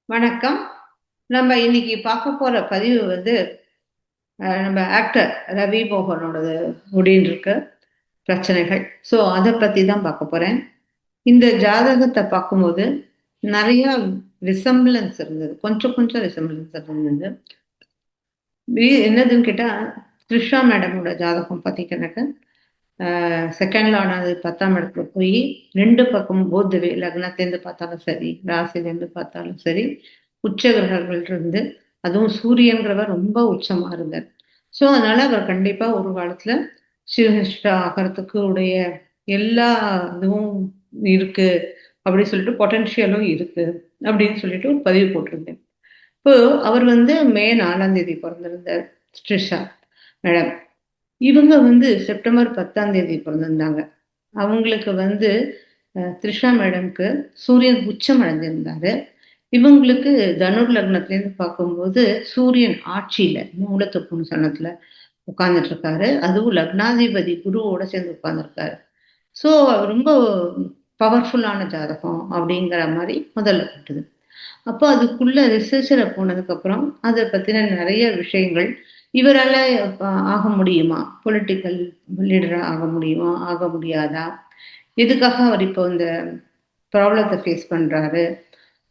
வணக்கம். நம்ம இன்னைக்கு பார்க்க போற பதிவு வந்து, நம்ம ஆக்டர் ரவி மோகனோடது முடின்னு இருக்கு பிரச்சனைகள். ஸோ அத பத்தி தான் பார்க்க போறேன். இந்த ஜாதகத்த பார்க்கும்போது, நெறைய ரிசம்பிளன்ஸ் இருந்தது. கொஞ்சம் கொஞ்சம் ரிசம்பிளன்ஸ் இருந்தது. என்னதுன்னு கேட்டா, த்ரிஷா மேடமோட ஜாதகம் பார்த்தீங்கன்னாக்க, 2ண்ட் லார்ட் 10ஆம் இடத்துல போயி 2 பக்கமும் போத் வே லக்னத்துலேருந்து பார்த்தாலும் சரி, ராசியிலேருந்து பார்த்தாலும் சரி, உச்ச கிரகங்கள் இருந்து, அதுவும் சூரியன்கிறவர் ரொம்ப உச்சமா இருந்தார். ஸோ, அதனால அவர் கண்டிப்பா ஒரு காலத்துல சிவனிஷ்டா ஆகறதுக்கு உடைய எல்லா இதுவும் இருக்கு. அப்படின்னு சொல்லிட்டு பொட்டன்ஷியலும் இருக்கு. அப்படின்னு சொல்லிட்டு ஒரு பதிவு போட்டிருந்தேன். இப்போ அவர் வந்து மே 4ஆம் தேதி பொறந்திருந்தார். த்ரிஷா மேடம். இவங்க வந்து செப்டம்பர் 10ஆம் தேதி பொறந்திருந்தாங்க. அவங்களுக்கு வந்து த்ரிஷா மேடம்க்கு சூரியன் உச்சம் அடைஞ்சிருந்தாரு. இவங்களுக்கு தனுர் லக்னத்திலேருந்து பார்க்கும்போது சூரியன் ஆட்சியில மூலத்துவம் ஸ்தானத்துல உட்கார்ந்துட்டு இருக்காரு. அதுவும் லக்னாதிபதி குருவோட சேர்ந்து உட்கார்ந்துருக்காரு. ஸோ ரொம்ப பவர்ஃபுல்லான ஜாதகம் அப்படிங்கிற மாரி முதல்ல பட்டது. அப்போ அதுக்குள்ள ரிசர்ச்ல போனதுக்கப்புறம் அத பத்தின நெறைய விஷயங்கள், இவரால ஆக முடியுமா? பொலிட்டிக்கல் லீடரா ஆக முடியுமா? ஆக முடியாதா? எதுக்காக அவர் இப்போ இந்த ப்ராப்ளத்த ஃபேஸ் பண்றாரு?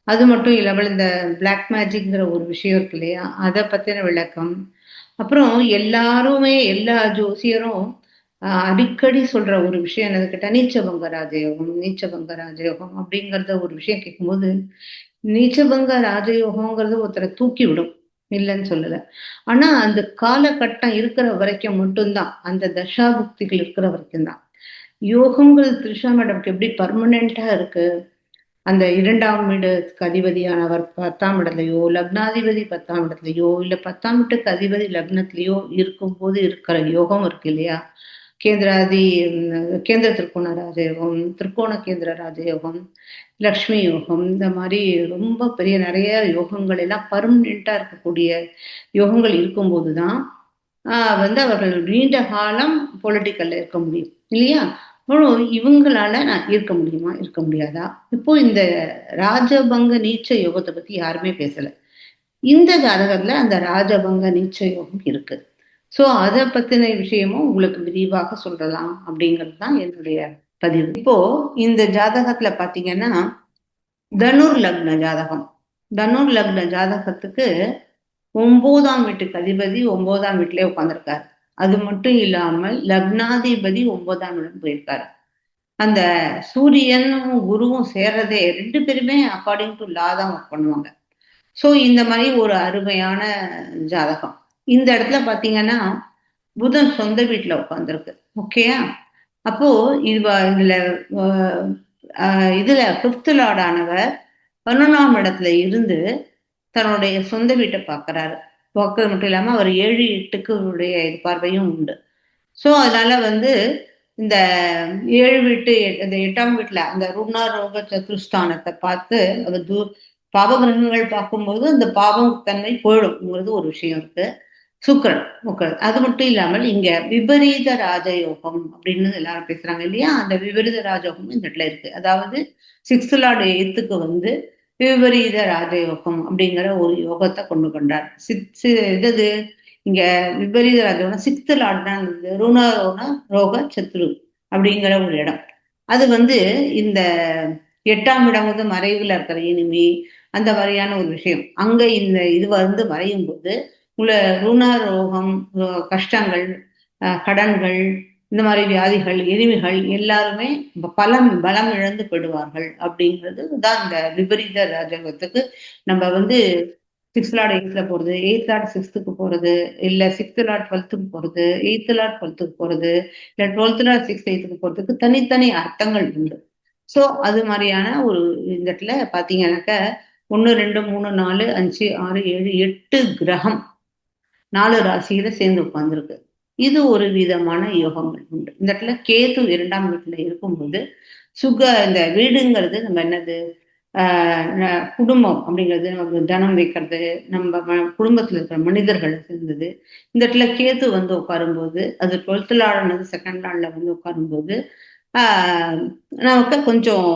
அது மட்டும் இல்லாமல் இந்த பிளாக் மேஜிக்ங்கிற ஒரு விஷயம் இருக்கு இல்லையா? அத பத்தின விளக்கம். அப்புறம் எல்லாருமே எல்லா ஜோசியரும் அடிக்கடி சொல்ற ஒரு விஷயம் என்னது கேட்டா, நீச்சபங்க ராஜயோகம், நீச்சபங்க ராஜயோகம் அப்படிங்கிறத ஒரு விஷயம் கேட்கும்போது, நீச்சபங்க ராஜயோகங்கிறது ஒருத்தர தூக்கி விடும். இல்லன்னு சொல்லல. ஆனா, அந்த காலகட்டம் இருக்கிற வரைக்கும் மட்டும் தான். அந்த தசாபுக்திகள் இருக்கிற வரைக்கும் தான். யோகங்கள் த்ரிஷா மேடம்க்கு எப்படி பெர்மனன்ட்டா இருக்கு. அந்த 2ஆம் வீடுக்கு அதிபதியானவர் 10ஆம் இடத்துலயோ, லக்னாதிபதி 10ஆம் இடத்துலயோ, இல்ல 10ஆம் வீட்டுக்கு அதிபதி லக்னத்திலயோ இருக்கும்போது இருக்கிற யோகம் இருக்கு இல்லையா? கேந்திராதி கேந்திர திரிகோண ராஜயோகம், திரிகோண கேந்திர ராஜயோகம், லக்ஷ்மி யோகம் இந்த மாரி ரொம்ப பெரிய நெறைய யோகங்கள் எல்லாம் பெர்மனன்ட்டா இருக்கக்கூடிய யோகங்கள் இருக்கும்போது தான், ஆ வந்து அவர்கள் நீண்ட காலம் பொலிட்டிக்கல்ல இருக்க முடியும். இல்லையா? அப்போ இவங்களால நான் இருக்க முடியுமா? இருக்க முடியாதா? இப்போ இந்த ராஜபங்க நீச்ச யோகத்த பத்தி யாருமே பேசல. இந்த ஜாதகத்துல அந்த ராஜபங்க நீச்ச யோகம் இருக்கு. ஸோ அத பத்தின விஷயமும் உங்களுக்கு விரிவாக சொல்லலாம் அப்படிங்கிறது தான் என்னுடைய பதிவு. இப்போ இந்த ஜாதகத்துல பார்த்தீங்கன்னா, தனுர் லக்ன ஜாதகம். தனுர் லக்ன ஜாதகத்துக்கு 9ஆம் வீட்டுக்கு அதிபதி 9ஆம் வீட்டிலேயே உட்கார்ந்திருக்காரு. அது மட்டும் இல்லாமல் லக்னாதிபதி 9ஆம் இடம் போயிருக்காரு. அந்த சூரியனும், குருவும் சேர்றதே 2 பேருமே அக்கார்டிங் டூ லா தான் ஒர்க் பண்ணுவாங்க. ஸோ இந்த மாரி ஒரு அருமையான ஜாதகம். இந்த இடத்துல பார்த்தீங்கன்னா, புதன் சொந்த வீட்ல உட்கார்ந்திருக்கு. ஓகேயா? அப்போ இதுல அ அ இதுல 5த் லார்ட் ஆனவர் 11ஆம் இடத்துல இருந்து தன்னுடைய சொந்த வீட்ட பார்க்குறாரு. பார்க்கறது மட்டும் இல்லாம அவர் 7, 8க்கு உடைய பார்வையும் உண்டு. ஸோ, அதனால வந்து இந்த 7 வீட்டு இந்த 8ஆம் வீட்ல அந்த ருண ரோக சத்துருஸ்தானத்த பார்த்து அது பாவகிரகங்கள் பார்க்கும்போது அந்த பாவம் தன்மை போயிடும்ங்கிறது ஒரு விஷயம் இருக்கு. சுக்கிரன். ஓகே. அது மட்டும் இல்லாமல் இங்க விபரீத ராஜயோகம் அப்படின்னு எல்லாரும் பேசுறாங்க இல்லையா? அந்த விபரீத ராஜயோகம் இந்த இடத்துல இருக்கு. அதாவது 6த் லார்ட் 8க்கு வந்து விபரீத ராஜயோகம் அப்படிங்கிற ஒரு யோகத்த கொண்டு கொண்டார். இதது இங்க விபரீத ராஜயோகம் 6த் லார்ட் தான் இருந்தது. ருண ரோக சத்ரு அப்படிங்கிற ஒரு இடம். அது வந்து இந்த 8ஆம் இடம் வந்து மறைவுல இருக்கிற இனிமை, அந்த மாரியான ஒரு விஷயம். அங்க இந்த இது வந்து மறையும்போது உள்ள ருணரோகம், கஷ்டங்கள், கடன்கள், இந்த மாரி வியாதிகள், எளிமைகள் எல்லாருமே பலம் இழந்து போயிடுவார்கள் அப்படிங்கிறது தான் இந்த விபரீத ராஜயோகத்துக்கு நம்ம வந்து 6த் லார்ட் 8த்ல போறது, 8த் லார்ட் 6த்துக்கு போறது, இல்ல 6த் லார்ட் 12த்துக்கு போறது, 8த் லார்ட் 12த்துக்கு போறது, இல்ல 12த் லார்ட் 6த் 8த்துக்கு போறதுக்கு தனித்தனி அர்த்தங்கள் உண்டு. ஸோ அது மாரியான ஒரு இந்த இடத்துல பார்த்தீங்கன்னாக்க 1, 2, 3, 4, 5, 6, 7, 8 கிரகம் 4 ராசியில சேர்ந்து உட்கார்ந்திருக்கு. இது ஒரு விதமான யோகங்கள் உண்டு. இந்த இடத்துல கேது 2ஆம் வீட்ல இருக்கும்போது, இந்த வீடுங்கிறது நம்ம என்னது? ஆ ந குடும்பம் அப்படிங்கிறது நமக்கு தனம் வைக்கிறது, நம்ம குடும்பத்தில இருக்கிற மனிதர்கள் சேர்ந்தது. இந்த இடத்துல கேது வந்து உட்காரும்போது, அது 12த் லார்ட்னது 2ண்ட் லார்ட்ல வந்து உட்காரும்போது, நமக்கு கொஞ்சம்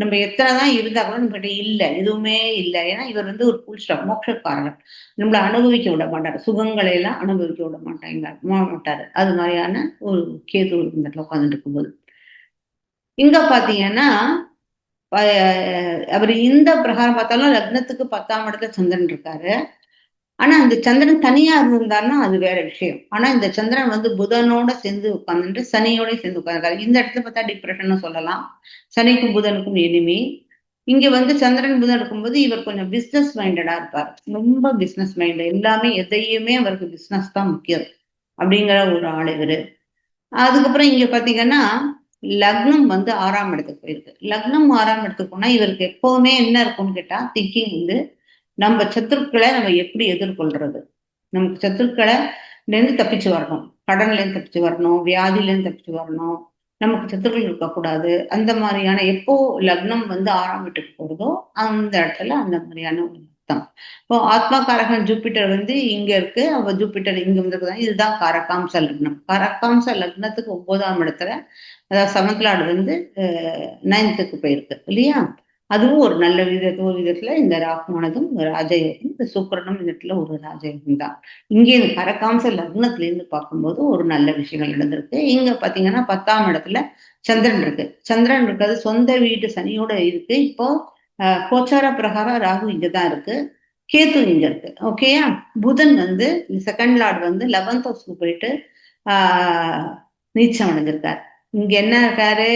நம்ம எத்தனை தான் இருந்தா கூட நம்மகிட்ட இல்ல. எதுவுமே இல்ல. ஏன்னா இவர் வந்து ஒரு ஃபுல் ஸ்டாப் மோட்சக்காரர். நம்மள அனுபவிக்க விட மாட்டாரு. சுகங்களை எல்லாம் அனுபவிக்க விட மாட்டாரு. அது மாரியான ஒரு கேது இந்த இடத்துல உட்கார்ந்துட்டு இருக்கும்போது. இங்க பார்த்தீங்கன்னா, ப அவரு இந்த பிரகாரம் பார்த்தாலும் லக்னத்துக்கு 10ஆம் இடத்துல சந்திரன் இருக்காரு. ஆனா, அந்த சந்திரன் தனியா இருந்திருந்தாருன்னா, அது வேற விஷயம். ஆனா, இந்த சந்திரன் வந்து புதனோட சேர்ந்து உட்கார்ந்துட்டு, சனியோடயும் சேர்ந்து உட்கார்ந்திருக்காரு. இந்த இடத்துல பார்த்தா டிப்ரஷன்னு சொல்லலாம். சனிக்கும் புதனுக்கும் எனிமி. இங்க வந்து சந்திரன், புதன் இருக்கும்போது, இவர் கொஞ்சம் பிசினஸ் மைண்டடா இருப்பார். ரொம்ப பிசினஸ் மைண்ட். எல்லாமே எதையுமே அவருக்கு பிசினஸ் தான் முக்கியம். அப்படிங்கிற ஒரு ஆள் இவரு. அதுக்கப்புறம் இங்க பார்த்தீங்கன்னா, லக்னம் வந்து 6ஆம் இடத்துக்கு போயிருக்கு. லக்னம் 6ஆம் இடத்துக்கு போனா, இவருக்கு எப்பவுமே என்ன இருக்கும்னு கேட்டா, திங்கிங் வந்து நம்ம சத்துருக்களை நம்ம எப்படி எதிர்கொள்றது? நமக்கு சத்துருக்கள்லேருந்து தப்பிச்சு வரணும். கடன்லேருந்து தப்பிச்சு வரணும். வியாதியிலேருந்து தப்பிச்சு வரணும். நமக்கு சத்துருக்கள் இருக்கக்கூடாது. அந்த மாரியான எப்போ லக்னம் வந்து 6ஆம் வீட்டுக்கு போகுதோ, அந்த இடத்துல அந்த மாரியான ஒரு அர்த்தம். இப்போ ஆத்மகாரகன் ஜூபிட்டர் வந்து இங்க இருக்கு. அப்ப ஜூபிட்டர் இங்க வந்திருக்குது. இதுதான் காரகாம்ச லக்னம். காரகாம்ச லக்னத்துக்கு 9ஆம் இடத்துல, அதாவது 7த் லார்ட் வந்து 9த்துக்கு போயிருக்கு இல்லையா? அதுவும் ஒரு நல்ல ஒரு விதத்துல இந்த ராகுவானதும் ஒரு ராஜயோகம். இந்த சுக்கிரனும் இந்த இடத்துல ஒரு ராஜயோகம் தான். இங்கே இந்த கரகாம்ச லக்னத்துல இருந்து பார்க்கும்போது ஒரு நல்ல விஷயங்கள் நடந்திருக்கு. இங்க பாத்தீங்கன்னா 10ஆம் இடத்துல சந்திரன் இருக்கு. சந்திரன் இருக்கிறது சொந்த வீட்டு சனியோட இருக்கு. இப்போ கோச்சார பிரகாரம் ராகு இங்கதான் இருக்கு. கேது இங்க இருக்கு. ஓகேயா? புதன் வந்து செகண்ட் லார்ட் வந்து 11th ஹவுஸ்க்கு போயிட்டு ஆஹ் நீச்சம் அடைஞ்சிருக்காரு. இங்க என்ன இருக்காரு?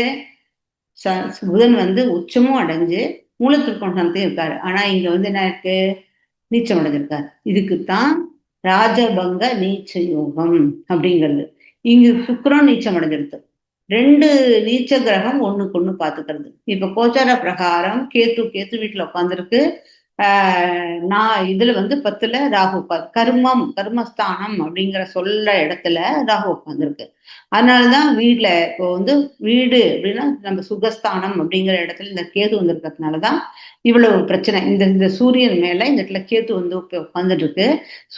புதன் வந்து உச்சமும் அடைஞ்சு மூலத்திற்கோணத்தையும் இருக்காரு. ஆனா இங்க வந்து என்ன இருக்கு? நீச்சம் அடைஞ்சிருக்காரு. இதுக்குத்தான் ராஜபங்க நீச்ச யோகம் அப்படிங்கிறது. இங்கு சுக்கிரன் நீச்சம் அடைஞ்சிருக்கு. 2 நீச்ச கிரகம் ஒண்ணுக்கு ஒண்ணு பாத்துக்கிறது. இப்ப கோச்சார பிரகாரம் கேத்து கேத்து வீட்டுல உட்காந்துருக்கு. நான் இதுல வந்து 10ல ராகு உட்காந்து கர்மஸ்தானம் அப்படிங்கிற சொல்ல இடத்துல ராகு உட்காந்துருக்கு. அதனாலதான் வீட்டுல இப்போ வந்து வீடு அப்படின்னா நம்ம சுகஸ்தானம் அப்படிங்கிற இடத்துல இந்த கேது வந்திருக்கிறதுனாலதான் இவ்வளவு பிரச்சனை. இந்த இந்த சூரியன் மேல இந்த இடத்துல கேது வந்து உட்காந்துட்டு இருக்கு.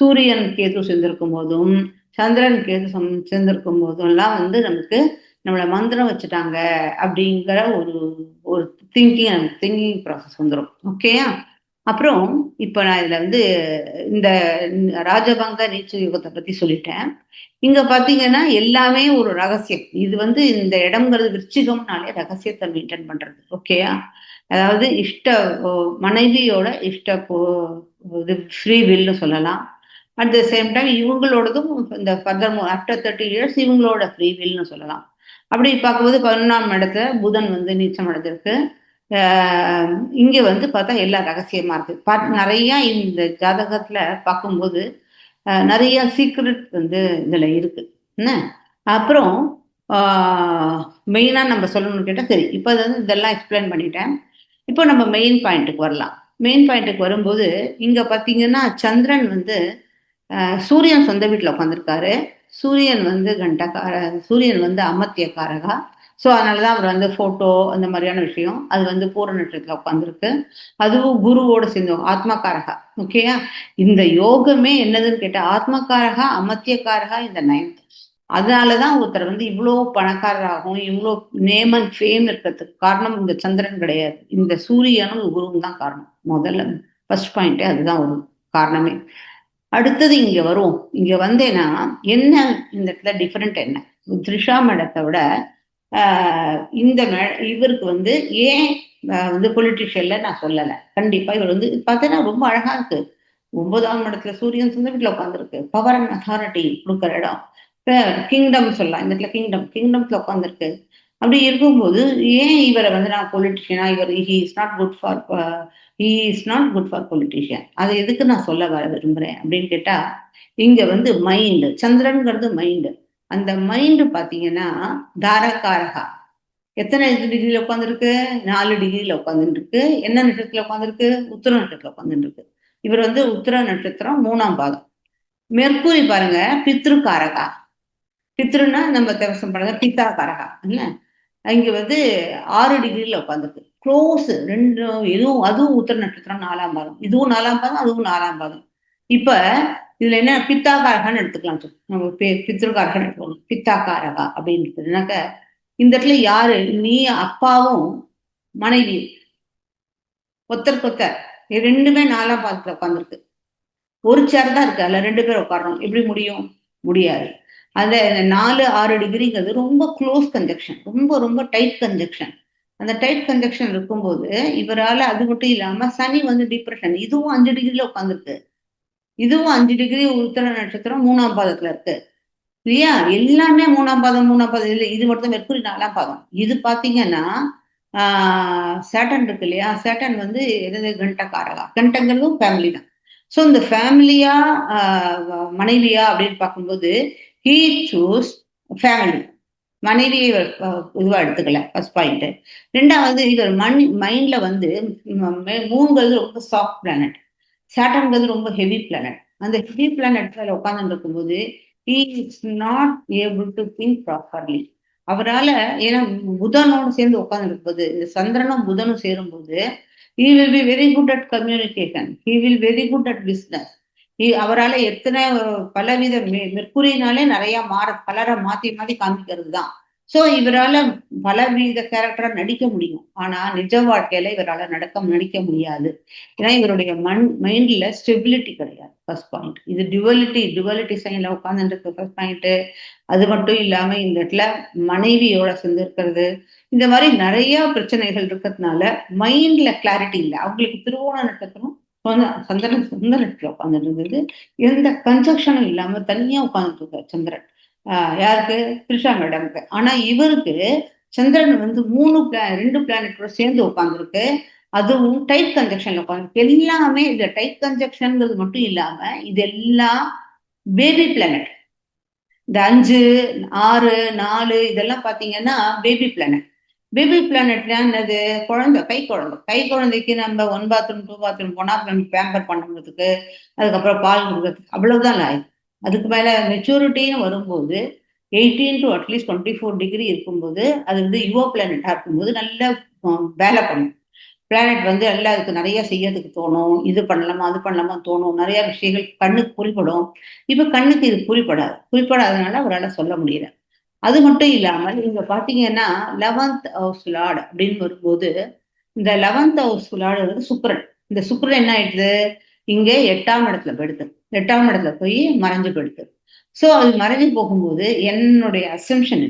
சூரியன் கேது சேர்ந்திருக்கும் போதும் சந்திரன் கேது சேர்ந்திருக்கும் போதும் எல்லாம் வந்து நமக்கு நம்மளை மந்திரம் வச்சுட்டாங்க அப்படிங்கிற ஒரு ஒரு திங்கிங் ப்ராசஸ் வந்துடும். ஓகேயா? அப்புறம் இப்ப நான் இதுல வந்து இந்த ராஜபங்க நீச்ச யுகத்தை பத்தி சொல்லிட்டேன். இங்க பாத்தீங்கன்னா எல்லாமே ஒரு ரகசியம். இது வந்து இந்த இடம்ங்கிறது விருச்சிகம்னாலே ரகசியத்தை மெயின்டைன் பண்றது. ஓகேயா? அதாவது மனைவியோட இது ஃப்ரீ வில்னு சொல்லலாம். அட் த சேம் டைம் இவங்களோடதும் இந்த ஃபர்தர் ஆஃப்டர் 30 இயர்ஸ் இவங்களோட ஃப்ரீ வில்னு சொல்லலாம். அப்படி பார்க்கும்போது 11ஆம் இடத்துல புதன் வந்து நீச்சம் அடைஞ்சிருக்கு. இங்க வந்து பார்த்தா எல்லாம் ரகசியமா இருக்கு. நிறைய இந்த ஜாதகத்துல பார்க்கும்போது நிறைய சீக்ரெட் வந்து இதுல இருக்கு. என்ன அப்புறம் மெயினா நம்ம சொல்லணும்னு கேட்டா சரி, இப்போ வந்து இதெல்லாம் எக்ஸ்பிளைன் பண்ணிட்டேன். இப்போ நம்ம மெயின் பாயிண்ட்டுக்கு வரலாம். மெயின் பாயிண்ட்டுக்கு வரும்போது இங்க பாத்தீங்கன்னா சந்திரன் வந்து சூரியன் சொந்த வீட்டுல உட்காந்துருக்காரு. சூரியன் வந்து சூரியன் வந்து அமத்தியக்காரகா. ஸோ அதனாலதான் அவர் வந்து போட்டோ அந்த மாதிரியான விஷயம் அது வந்து பூர நட்சத்திரத்துல உட்காந்துருக்கு. அதுவும் குருவோட சேர்ந்து ஆத்மகாரகா. ஓகேயா? இந்த யோகமே என்னதுன்னு கேட்டா ஆத்மகாரகா அமத்தியக்காரகா இந்த 9th. அதனாலதான் ஒருத்தர் வந்து இவ்வளோ பணக்காரராகும் இவ்வளோ நேம் அண்ட் ஃபேம் இருக்கிறதுக்கு காரணம் இந்த சந்திரன் கிடையாது. இந்த சூரியனும் குருவும் தான் காரணம். முதல்ல ஃபர்ஸ்ட் பாயிண்டே அதுதான் ஒரு காரணமே. அடுத்தது இங்க வரும். இங்க வந்தேன்னா என்ன இந்த இடத்துல டிஃபரெண்ட் என்ன? த்ரிஷா மேடத்தை விட இந்த இவருக்கு வந்து ஏன் வந்து பொலிட்டிஷியன்ல நான் சொல்லலை. கண்டிப்பா இவர் வந்து பார்த்தீங்கன்னா ரொம்ப அழகா இருக்கு. 9ஆம் இடத்துல சூரியன் சொந்த வீட்டுல உட்காந்துருக்கு. பவர் அண்ட் அத்தாரிட்டி கொடுக்குற இடம். கிங்டம் சொல்லலாம். இந்த இடத்துல கிங்டம்ஸ்ல உட்காந்துருக்கு. அப்படி இருக்கும்போது ஏன் இவரை வந்து நான் பொலிட்டிஷியனா he is not good for he is not good for politician. அதை எதுக்கு நான் சொல்ல வர விரும்புறேன் அப்படின்னு கேட்டா இங்க வந்து மைண்டு சந்திரன்கிறது மைண்டு. அந்த மைண்டு பாத்தீங்கன்னா தாரகாரகா எத்தனை டிகிரியில உட்காந்துருக்கு? 4 டிகிரியில உட்காந்துட்டு இருக்கு. என்ன நட்சத்திரத்துல உட்காந்துருக்கு? உத்திர நட்சத்திரத்துல உட்காந்துட்டு இருக்கு. இவர் வந்து உத்திர நட்சத்திரம் 3ஆம் பாதம். மெர்க்குரி பாருங்க பித்ருக்காரகா. பித்ருன்னா நம்ம தேவசம் பண்ணுங்க பித்தா காரகா இல்ல. இங்க வந்து 6 டிகிரியில உட்காந்துருக்கு. க்ளோஸ் ரெண்டு. இதுவும் அதுவும் உத்திர நட்சத்திரம் 4ஆம் பாதம். இதுவும் 4ஆம் பாதம் அதுவும் 4ஆம் பாதம். இப்ப இதுல என்ன பித்தாகாரகான்னு எடுத்துக்கலாம். நம்ம பித்ருக்காரகன்னு எடுத்துக்கணும். பித்தாகாரகா அப்படின்றதுனாக்க இந்த இடத்துல யாரு, நீ அப்பாவும் மனைவி ஒருத்தருக்கு ஒருத்தர், ரெண்டுமே நாலாம் பாதத்துல உட்காந்துருக்கு. ஒரு சேர் தான் இருக்கு, அதுல 2 பேர் உட்காரணும். எப்படி முடியும்? முடியாது. அந்த 4, 6 டிகிரிங்கிறது ரொம்ப க்ளோஸ் கன்ஜெக்ஷன், ரொம்ப ரொம்ப டைட் கன்ஜெக்ஷன். அந்த டைட் கன்ஜெக்ஷன் இருக்கும்போது இவரால, அது மட்டும் இல்லாம சனி வந்து டிப்ரெஷன், இதுவும் 5 டிகிரில உட்காந்துருக்கு. இதுவும் 5 டிகிரி உத்தர நட்சத்திரம் 3ஆம் பாதத்துல இருக்கு இல்லையா? எல்லாமே 3ஆம் பாதம் 3ஆம் பாதம் இல்லை, இது மட்டும் தான் மெர்க்குரி 4ஆம் பாதம். இது பாத்தீங்கன்னா சேட்டன் இருக்கு இல்லையா? சேட்டன் வந்து எது, கண்டகாரகா. கண்டங்கிறதும் ஃபேமிலி தான். ஸோ இந்த ஃபேமிலியா மனைவியா அப்படின்னு பார்க்கும்போது ஹீ சூஸ் ஃபேமிலி. மனைவியை இதுவா எடுத்துக்கல, ஃபர்ஸ்ட் பாயிண்ட். ரெண்டாவது இவர் மைண்ட்ல வந்து மூணுங்கிறது ரொம்ப சாஃப்ட் பிளானட், சேட்டர்ன்கிறது ரொம்ப ஹெவி பிளானட். அந்த ஹெவி பிளானட்ல உட்கார்ந்து இருக்கும்போது he is not able to think properly. அவரால, ஏன்னா புதனோடு சேர்ந்து உட்கார்ந்து இருக்கும்போது, இந்த சந்திரனும் புதனும் சேரும்போது he will be very good at communication, he will very good at business. அவரால எத்தனை பலவித மெர்க்குரினாலே நிறைய கலரை மாத்தி மாத்தி காமிக்கிறது தான். சோ இவரால பலவித கேரக்டரா நடிக்க முடியும், ஆனா நிஜ வாழ்க்கையில இவரால நடிக்க முடியாது. ஏன்னா இவருடைய மைண்ட்ல ஸ்டெபிலிட்டி கிடையாது, ஃபர்ஸ்ட் பாயிண்ட். இது டுவலிட்டி சைன்ல உட்கார்ந்துருக்கு ஃபர்ஸ்ட் பாயிண்ட். அது மட்டும் இல்லாம இந்த இடத்துல மனைவியோட சேர்ந்து இருக்கிறது, இந்த மாதிரி நிறைய பிரச்சனைகள் இருக்கிறதுனால மைண்ட்ல கிளாரிட்டி இல்லை அவங்களுக்கு. திருவோண நட்சத்திரம் சந்திரன் சொந்த நட்சத்திரம் உட்கார்ந்துட்டு இருந்தது, எந்த கன்ஜக்ஷனும் இல்லாம தனியா உட்கார்ந்துட்டு இருக்காரு சந்திரன். யாருக்கு? த்ரிஷா மேடம்க்கு. ஆனா இவருக்கு சந்திரன் வந்து 2 பிளானட்டோட சேர்ந்து உட்கார்ந்துருக்கு, அதுவும் டைட் கன்ஜெக்ஷன்ல உட்காந்து. எல்லாமே இந்த டைட் கன்ஜெக்ஷன்ங்கிறது மட்டும் இல்லாம இதெல்லாம் பேபி பிளானட். இந்த 5, 6, 4 இதெல்லாம் பாத்தீங்கன்னா பேபி பிளானட். பேபி பிளானட்னா என்னது? குழந்தை, கை குழந்தைக்கு நம்ம 1 பாத்ரூம் 2 பாத்ரூம் போனா நம்ம பேம்பர் பண்ணுறதுக்கு, அதுக்கப்புறம் பால் கொடுக்கறதுக்கு அவ்வளவுதான் லாய்க்கு. அதுக்கு மேல மெச்சூரிட்டின்னு வரும்போது 18 to அட்லீஸ்ட் 24 டிகிரி இருக்கும்போது அது வந்து யுவோ பிளானட்டா இருக்கும்போது நல்லா வேலை பண்ணும். பிளானட் வந்து எல்லாம் அதுக்கு நிறைய செய்யறதுக்கு தோணும், இது பண்ணலாமா அது பண்ணலாமா தோணும், நிறைய விஷயங்கள் கண்ணுக்கு குறிப்படும். இப்ப கண்ணுக்கு இது குறிப்படாதனால அவரால் சொல்ல முடியல. அது மட்டும் இல்லாமல் இங்க பாத்தீங்கன்னா 11th ஹவுஸ் லார்ட் அப்படின்னு வரும்போது, இந்த 11th ஹவுஸ் லார்டு வந்து சுக்கிரன். இந்த சுக்கிரன் என்ன ஆயிடுது, இங்க 8ஆம் இடத்துல போயிடுது. 8ஆம் இடத்துல போய் மறைஞ்சு போயிடுது. சோ அது மறைஞ்சு போகும்போது என்னுடைய அசம்ஷன்,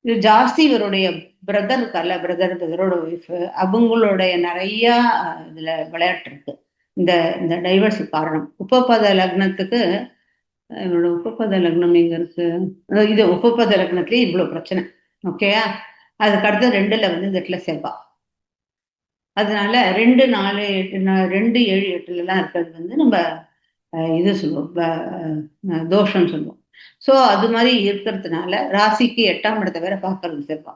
இது ஜாஸ்தி இவருடைய பிரதர் இருக்கார்ல, பிரதரோட ஒய்ஃப், அவங்களுடைய நிறைய இதுல விளையாட்டு இருக்கு. இந்த இந்த டைவர்ஸ் காரணம். உபபத லக்னத்துக்கு, இவரோட உபபத லக்னம் எங்க இருக்கு, இது உபபத லக்னத்திலேயே இவ்வளவு பிரச்சனை. ஓகேயா? அதுக்கு அடுத்து 2ல வந்து இந்த இடத்துல செவ்வா. அதனால 2, 4, 8, 2, 7, 8ல எல்லாம் இருக்கிறது வந்து நம்ம இது சொல்லுவோம், தோஷம் சொல்லுவோம். சோ அது மாதிரி இருக்கிறதுனால ராசிக்கு 8ஆம் இடத்தை வேற பாக்குறது செவ்வா.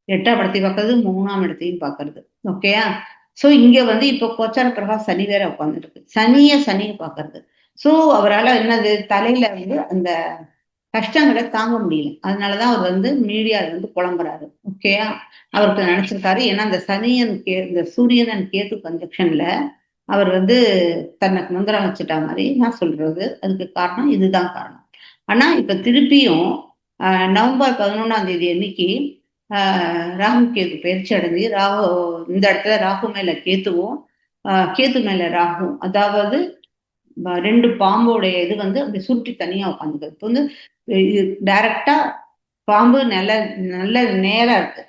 8ஆம் இடத்தை பார்க்கறது, 3ஆம் இடத்தையும் பார்க்கறது. ஓகேயா? சோ இங்க வந்து இப்ப கோச்சார பிரகாஷ் சனி வேற உட்கார்ந்துருக்கு, சனியை பார்க்கறது. சோ அவரால் என்னது, தலையில வந்து அந்த கஷ்டங்களை தாங்க முடியல. அதனாலதான் அவர் வந்து மீடியாவில் வந்து புலம்புறாரு. ஓகேயா? அவருக்கு நினைச்சிருக்காரு, ஏன்னா அந்த இந்த சூரியன் அண்ட் கேது கன்ஜெக்ஷன்ல அவர் வந்து தன்னை முந்திரம் வச்சுட்டா மாதிரி நான் சொல்றது. அதுக்கு காரணம் இதுதான் காரணம். ஆனா இப்ப திருப்பியும் நவம்பர் 11ஆம் தேதி அன்னைக்கு ராகு கேது பயிற்சி அடைஞ்சு, இந்த இடத்துல ராகு மேல கேத்துவும், கேத்து மேல ராகும், அதாவது 2 பாம்போடைய இது வந்து அப்படி சுருட்டி தனியா உட்காந்துக்கிறது. இப்போ வந்து டைரக்டா பாம்பு நல்ல நல்ல நேரா இருக்கு,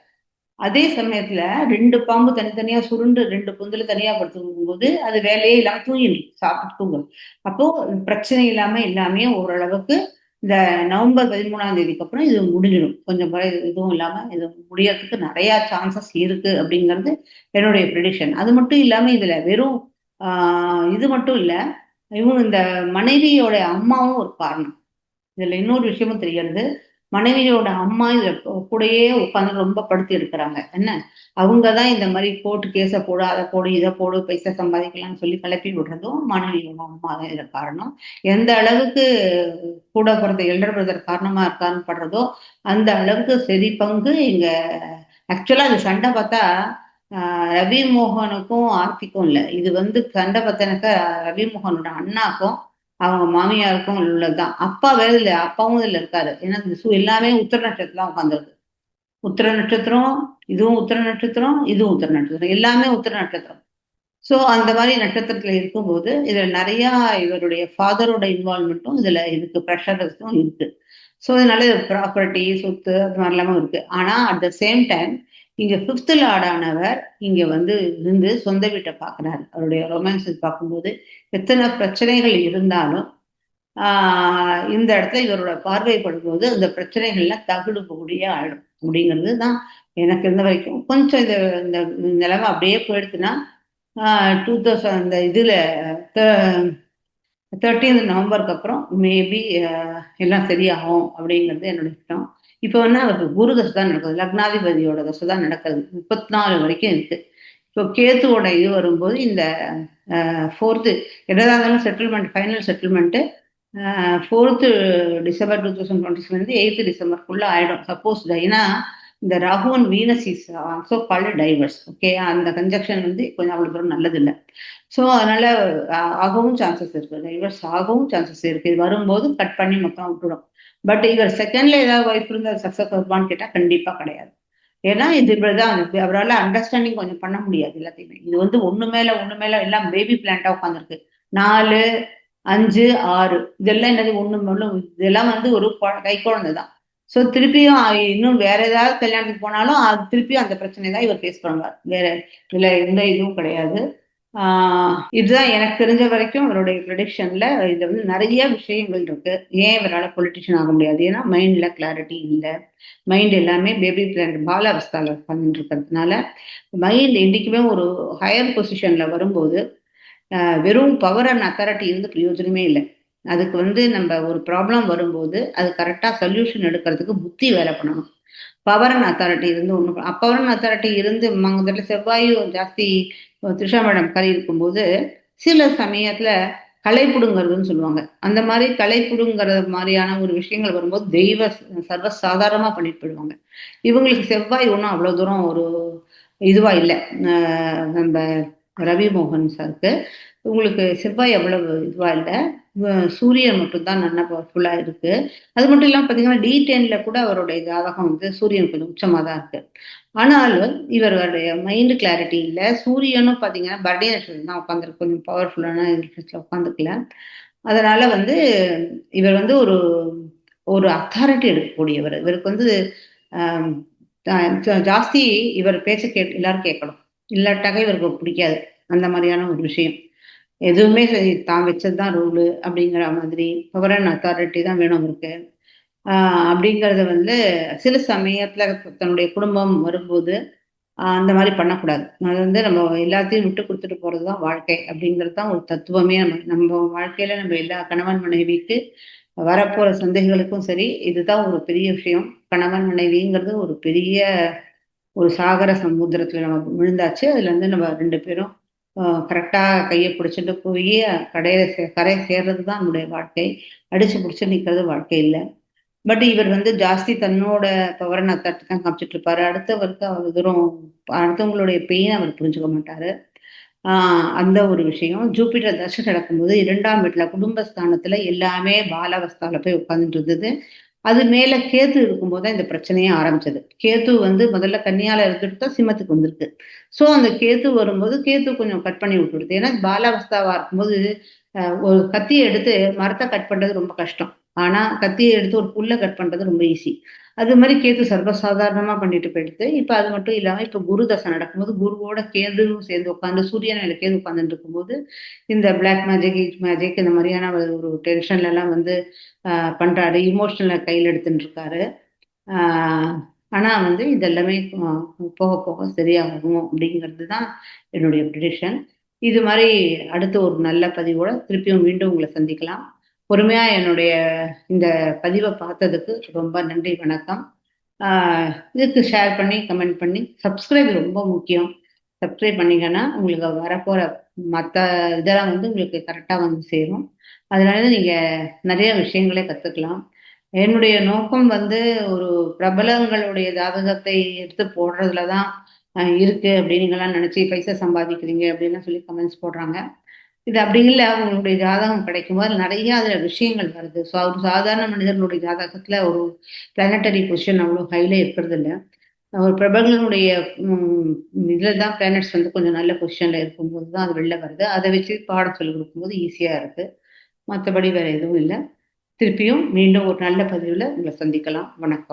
அதே சமயத்துல 2 பாம்பு தனித்தனியா சுருண்டு 2 பொந்துல தனியா படுத்துக்கும் போது அது வேலையே இல்லாம தூங்கிடும், சாப்பிட்டு தூங்கும். அப்போ பிரச்சனை இல்லாம எல்லாமே ஓரளவுக்கு இந்த நவம்பர் 13ஆம் தேதிக்கு அப்புறம் இது முடிஞ்சிடும். கொஞ்சம் இதுவும் இல்லாம இது முடியறதுக்கு நிறைய சான்சஸ் இருக்கு அப்படிங்கிறது என்னுடைய ப்ரெடிக்ஷன். அது மட்டும் இல்லாம இதுல வெறும் இது மட்டும் இல்ல, இவங்க இந்த மனைவியோட அம்மாவும் ஒரு காரணம். இதுல இன்னொரு விஷயமும் தெரிகிறது, மனைவியோட அம்மா இதுல கூடயே உட்காந்து ரொம்ப படுத்தி எடுக்கிறாங்க. என்ன, அவங்கதான் இந்த மாதிரி கோர்ட்டு கேஸ போடு, அதை போடு, இதை போடு, பைசா சம்பாதிக்கலாம்னு சொல்லி கிளப்பி விடுறதும் மனைவியோட அம்மா தான் இதுல காரணம். எந்த அளவுக்கு கூட பிறந்த எல்டர் பிரதர் காரணமா இருக்கான்னு படுறதோ அந்த அளவுக்கு சரி பங்கு இங்க. ஆக்சுவலா அது சண்டை பார்த்தா ரவி மோகனுக்கும் ஆர்த்திக்கும் இல்லை, இது வந்து சண்டை பார்த்தனாக்க ரவி மோகனோட அண்ணாக்கும் அவங்க மாமியாருக்கும் உள்ளதுதான். அப்பா வேற இல்லை, அப்பாவும் இதுல இருக்காரு. ஏன்னா இந்த எல்லாமே உத்தர நட்சத்திரம் உட்காந்துருக்கு. உத்திர நட்சத்திரம், இதுவும் உத்திர நட்சத்திரம், இதுவும் உத்திர நட்சத்திரம். எல்லாமே உத்திர நட்சத்திரம். ஸோ அந்த மாதிரி நட்சத்திரத்துல இருக்கும்போது, இதுல நெறையா இவருடைய ஃபாதரோட இன்வால்வ்மென்ட்டும் இதுல இருக்கு. ப்ரெஷர்ஸும் இருக்கு. ஸோ அதனால ப்ராப்பர்ட்டி, சொத்து அது மாரிலாமும் இருக்கு. ஆனா அட் த சேம் டைம் இங்க 5த் லார்டானவர் இங்க வந்து இருந்து சொந்த வீட்ட பார்க்குறாரு. அவருடைய ரொமான்ஸஸ் பார்க்கும்போது, எத்தன பிரச்சனைகள் இருந்தாலும், ஆ இந்த இடத்துல இவரோட பார்வை படும்போது, அந்த பிரச்சனைகள்லாம் தவிடுபொடியா ஆயிடும். அப்படிங்கிறது தான் எனக்கு இருந்த வரைக்கும். கொஞ்சம் இந்த நிலைமை அப்படியே போயிடுச்சுன்னா, ஆ 2000 அந்த இதுல த 13th நவம்பருக்கு அப்புறம் மேபி எல்லாம் சரியாகும் அப்படிங்கிறது என்னோட இஷ்டம். இப்போ வந்து அவருக்கு குரு தசை தான் நடக்குது. லக்னாதிபதியோட தசை தான் நடக்குது. 34 வரைக்கும் இருக்கு. இப்போ கேத்துவோட இது வரும்போது இந்த 4த் என்னதான் இருந்தாலும் settlement final settlement 4th December 2026லேருந்து 8th டிசம்பருக்குள்ள ஆயிடும். சப்போஸ் ஏன்னா இந்த Rahu and Venus is also called divorce. Okay, அந்த கன்ஜக்ஷன் வந்து கொஞ்சம் அவ்வளோ தூரம் நல்லதில்லை. ஸோ அதனால ஆகவும் சான்சஸ் இருக்கு. டைவர்ஸ் ஆகவும் சான்சஸ் இருக்கு. இது வரும்போது கட் பண்ணி மொத்தம் விட்டுடும். பட் இவர் செகண்ட்ல ஏதாவது ஒய்ஃப் இருந்தா சக்சஸ் வருமான்னு கேட்டா கண்டிப்பா கிடையாது. ஏன்னா இது இப்படிதான் அவரால் அண்டர்ஸ்டாண்டிங் கொஞ்சம் பண்ண முடியாது எல்லாத்தையுமே. இது வந்து ஒண்ணு மேல எல்லாம் பேபி பிளான்ட்டா உட்காந்துருக்கு. 4, 5, 6 இதெல்லாம் என்னது ஒண்ணு மேல இதெல்லாம் வந்து ஒரு கை குழந்தை தான். ஸோ திருப்பியும் இன்னும் வேற ஏதாவது கல்யாணத்துக்கு போனாலும் அது திருப்பியும் அந்த பிரச்சனை தான் இவர் ஃபேஸ் பண்ணுவார். வேற இதுல எந்த இதுவும் கிடையாது. இதுதான் எனக்கு தெரிஞ்ச வரைக்கும் அவருடைய ப்ரெடிக்ஷன்ல இது வந்து நிறைய விஷயங்கள் இருக்கு. ஏன் இவரால் பொலிட்டிஷியன் ஆக முடியாது? ஏன்னா மைண்ட்ல கிளாரிட்டி இல்லை. மைண்ட் எல்லாமே பேபி பிளான் பால அவஸ்தால பண்ணிட்டு இருக்கிறதுனால மைண்ட் என்னைக்குமே ஒரு ஹையர் பொசிஷன்ல வரும்போது வெறும் பவர் அண்ட் அத்தாரிட்டி இருந்து பிரயோஜனமே இல்லை. அதுக்கு வந்து நம்ம ஒரு ப்ராப்ளம் வரும்போது அது கரெக்டாக சொல்யூஷன் எடுக்கிறதுக்கு புத்தி வேலை பண்ணணும். பவர் அண்ட் அத்தாரிட்டி இருந்து ஒன்று பவர் அண்ட் அத்தாரிட்டி இருந்து மங்கத்தில் செவ்வாயும் ஜாஸ்தி த்ரிஷா மேடம் கறி இருக்கும்போது சில சமயத்தில் களை புடுங்கிறதுன்னு சொல்லுவாங்க. அந்த மாதிரி களை புடுங்கிற மாதிரியான ஒரு விஷயங்கள் வரும்போது தெய்வ சர்வசாதாரணமாக பண்ணிட்டு போயிடுவாங்க. இவங்களுக்கு செவ்வாய் ஒன்றும் அவ்வளோ தூரம் ஒரு இதுவா இல்லை. நம்ம ரவி மோகன் சாருக்கு உங்களுக்கு செவ்வாய் அவ்வளவு இதுவா இல்லை. சூரியன் மட்டும்தான் நல்லா பவர்ஃபுல்லா இருக்கு. அது மட்டும் இல்லாம பார்த்தீங்கன்னா D10ல கூட அவருடைய ஜாதகம் வந்து சூரியன் கொஞ்சம் உச்சமா தான் இருக்கு. ஆனாலும் இவருடைய மைண்ட் கிளாரிட்டி இல்ல. சூரியனும் பார்த்தீங்கன்னா பரணி நட்சத்திரம் தான் உட்காந்துருக்கு. கொஞ்சம் பவர்ஃபுல்லான இடத்துல உட்காந்துக்கல. அதனால வந்து இவர் வந்து ஒரு ஒரு அத்தாரிட்டி எடுக்கக்கூடியவர். இவருக்கு வந்து ஆம், ஜாஸ்தி இவர் பேச்ச எல்லாரும் கேட்கணும். இல்லாட்டாக்க இவருக்கு பிடிக்காது. அந்த மாதிரியான ஒரு விஷயம். எதுவுமே சரி தான் வச்சது தான் ரூலு அப்படிங்கிற மாதிரி பவர் அண்ட் அத்தாரிட்டி தான் வேணும் அவருக்கு. அப்படிங்கிறத வந்து சில சமயத்துல தன்னுடைய குடும்பம் வரும்போது அந்த மாதிரி பண்ணக்கூடாது. அது வந்து நம்ம எல்லாத்தையும் விட்டு கொடுத்துட்டு போறது தான் வாழ்க்கை அப்படிங்கிறது தான் ஒரு தத்துவமே. நம்ம நம்ம வாழ்க்கையில நம்ம எல்லா கணவன் மனைவிக்கு வரப்போற சந்தைகளுக்கும் சரி இதுதான் ஒரு பெரிய விஷயம். கணவன் மனைவிங்கிறது ஒரு பெரிய ஒரு சாகர சமுத்திரத்துல நம்ம விழுந்தாச்சு. அதுல இருந்து நம்ம 2 பேரும் கரெக்டா கைய பிடிச்சிட்டு போயி கரை சேர்றது தான் நம்முடைய வாழ்க்கை. அடிச்சு புடிச்சு நிக்கிறது வாழ்க்கை இல்ல. பட் இவர் வந்து ஜாஸ்தி தன்னோட பவர நான் தட்டி தான் காமிச்சிட்டு இருப்பாரு. அடுத்தவருக்கு அவ்வளவு தூரம் அடுத்தவங்களுடைய பெயின் அவர் புரிஞ்சுக்க மாட்டாரு. ஆ அந்த ஒரு விஷயம். ஜூபிட்டர் தசை நடக்கும்போது 2ஆம் வீட்ல குடும்பஸ்தானத்துல எல்லாமே பாலாவஸ்தால போய் உட்கார்ந்துட்டு இருந்தது. அது மேல கேது இருக்கும்போது தான் இந்த பிரச்சனையே ஆரம்பிச்சது. கேது வந்து முதல்ல கன்னியால இருந்துட்டு தான் சிம்மத்துக்கு வந்திருக்கு. ஸோ அந்த கேது வரும்போது கேது கொஞ்சம் கட் பண்ணி விட்டுடுது. ஏன்னா பாலாவஸ்தாவா இருக்கும்போது ஒரு கத்திய எடுத்து மரத்த கட் பண்றது ரொம்ப கஷ்டம். ஆனா கத்திய எடுத்து ஒரு புல்ல கட் பண்றது ரொம்ப ஈஸி. அது மாரி கேது சர்வசாதாரணமா பண்ணிட்டு போயிடுது. இப்ப அது மட்டும் இல்லாம இப்ப குரு தசை நடக்கும்போது குருவோட கேதுவும் சேர்ந்து உட்கார்ந்து சூரியன் மேல கேது உட்கார்ந்துட்டு இருக்கும்போது இந்த பிளாக் மேஜிக், ஈச் மேஜிக் இந்த மாதிரியான ஒரு டென்ஷன்ல எல்லாம் வந்து பண்றாரு. இமோஷனல கையில எடுத்துட்டு இருக்காரு. ஆ ஆனா வந்து இது எல்லாமே போக போக சரியாகும் அப்படிங்கிறது தான் என்னுடைய ப்ரெடிக்ஷன். இது மாரி அடுத்த ஒரு நல்ல பதிவோட திருப்பியும் மீண்டும் உங்கள சந்திக்கலாம். பொறுமையா என்னுடைய இந்த பதிவ பார்த்ததுக்கு ரொம்ப நன்றி, வணக்கம். ஆ இதுக்கு ஷேர் பண்ணி, கமெண்ட் பண்ணி, சப்ஸ்கிரைப் ரொம்ப முக்கியம். சப்ஸ்கிரைப் பண்ணீங்கன்னா, உங்களுக்கு வரப்போற மத்த இதெல்லாம் வந்து உங்களுக்கு கரெக்ட்டா வந்து சேரும். அதனால நீங்க நெறைய விஷயங்கள கத்துக்கலாம். என்னுடைய நோக்கம் வந்து ஒரு பிரபலங்களுடைய ஜாதகத்தை எடுத்து போடுறதுல தான் இருக்கு அப்படின்னு நீங்கலாம் நினைச்சு பைசா சம்பாதிக்கிறீங்க அப்படின்லாம் சொல்லி கமெண்ட்ஸ் போடுறாங்க. இது அப்படி இல்ல. உங்களுடைய ஜாதகம் கிடைக்கும்போது நெறைய அதுல விஷயங்கள் வருது. ஒரு சாதாரண மனிதர்களுடைய ஜாதகத்துல ஒரு பிளானட்டரி பொசிஷன் அவ்வளோ ஹைல இருக்கிறதில்ல. ஒரு பிரபலங்களுடைய ம் இதில தான் பிளானட்ஸ் வந்து கொஞ்சம் நல்ல பொசிஷன்ல இருக்கும்போது தான் அது வெளில வருது. அத வச்சு பாடம் சொல்லிக் குடுக்கும்போது ஈஸியா இருக்கு. மத்தபடி வேற எதுவும் இல்ல. திருப்பியும் மீண்டும் ஒரு நல்ல பதிவுல உங்கள சந்திக்கலாம். வணக்கம்.